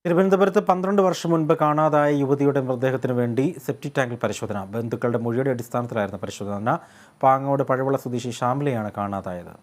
തിരുവനന്തപുരത്ത് 12 വർഷം മുൻപ് കാണാതായ യുവതിയുടെ മൃതദേഹത്തിന് വേണ്ടി സെപ്റ്റിക് ടാങ്കിൽ പരിശോധന. ബന്ധുക്കളുടെ മൊഴിയുടെ അടിസ്ഥാനത്തിലായിരുന്നു പരിശോധന. പാങ്ങോട് പഴവിള സ്വദേശി ഷാമിലയാണ് കാണാതായത്.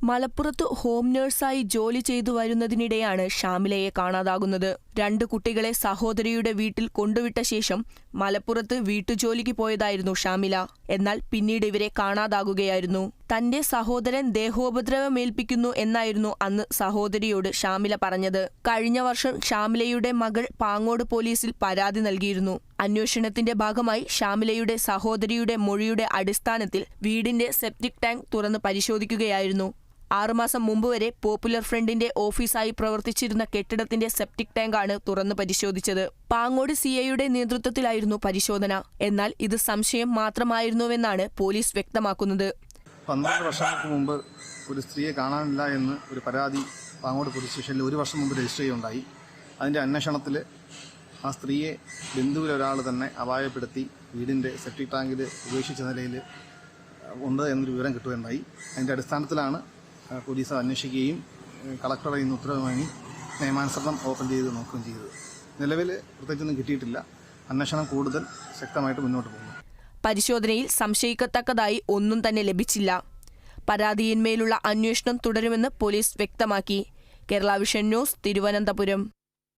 മലപ്പുറത്ത് ഹോം നഴ്സായി ജോലി ചെയ്തു വരുന്നതിനിടെയാണ് ഷാമിലയെ കാണാതാകുന്നത്. 2 കുട്ടികളെ സഹോദരിയുടെ വീട്ടിൽ കൊണ്ടുവിട്ട ശേഷം മലപ്പുറത്ത് വീട്ടുജോലിക്ക് പോയതായിരുന്നു ഷാമില. എന്നാൽ പിന്നീട് ഇവരെ കാണാതാകുകയായിരുന്നു. തന്റെ സഹോദരൻ ദേഹോപദ്രവമേൽപ്പിക്കുന്നു എന്നായിരുന്നു അന്ന് സഹോദരിയോട് ഷാമില പറഞ്ഞത്. കഴിഞ്ഞ വർഷം ഷാമിലയുടെ മകൾ പാങ്ങോട് പോലീസിൽ പരാതി നൽകിയിരുന്നു. അന്വേഷണത്തിന്റെ ഭാഗമായി ഷാമിലയുടെ സഹോദരിയുടെ മൊഴിയുടെ അടിസ്ഥാനത്തിൽ വീടിന്റെ സെപ്റ്റിക് ടാങ്ക് തുറന്ന് പരിശോധിക്കുകയായിരുന്നു. 6 മാസം മുമ്പ് വരെ പോപ്പുലർ ഫ്രണ്ടിന്റെ ഓഫീസായി പ്രവർത്തിച്ചിരുന്ന കെട്ടിടത്തിന്റെ സെപ്റ്റിക് ടാങ്കാണ് തുറന്ന് പരിശോധിച്ചത്. പാങ്ങോട് സിഐയുടെ നേതൃത്വത്തിലായിരുന്നു പരിശോധന. എന്നാൽ ഇത് സംശയം മാത്രമായിരുന്നുവെന്നാണ് പോലീസ് വ്യക്തമാക്കുന്നത്. 12 വർഷങ്ങൾക്ക് മുമ്പ് ഒരു സ്ത്രീയെ കാണാനില്ല എന്ന് ഒരു പരാതി പാങ്ങോട് പോലീസ് സ്റ്റേഷനിൽ 1 വർഷം മുമ്പ് രജിസ്റ്റർ ചെയ്യുകയുണ്ടായി. അതിൻ്റെ അന്വേഷണത്തിൽ ആ സ്ത്രീയെ ബന്ധുവിലൊരാൾ തന്നെ അപായപ്പെടുത്തി വീടിൻ്റെ സെപ്റ്റിക് ടാങ്കിൽ ഉപേക്ഷിച്ച നിലയിൽ ഉണ്ട് എന്നൊരു വിവരം കിട്ടുകയുണ്ടായി. അതിൻ്റെ അടിസ്ഥാനത്തിലാണ് പോലീസ് അന്വേഷിക്കുകയും കളക്ടറെ ഇന്ന് ഉത്തരവ് വാങ്ങി നിയമാനുസരണം ഓപ്പൺ ചെയ്ത് നോക്കുകയും ചെയ്തത്. നിലവിൽ പ്രത്യേകിച്ചൊന്നും കിട്ടിയിട്ടില്ല. അന്വേഷണം കൂടുതൽ ശക്തമായിട്ട് മുന്നോട്ട് പോകുന്നു. പരിശോധനയിൽ സംശയിക്കത്തക്കതായി ഒന്നും തന്നെ ലഭിച്ചില്ല. പരാതിയിന്മേലുള്ള അന്വേഷണം തുടരുമെന്ന് പോലീസ് വ്യക്തമാക്കി. Kerala vision news, Thiruvananthapuram.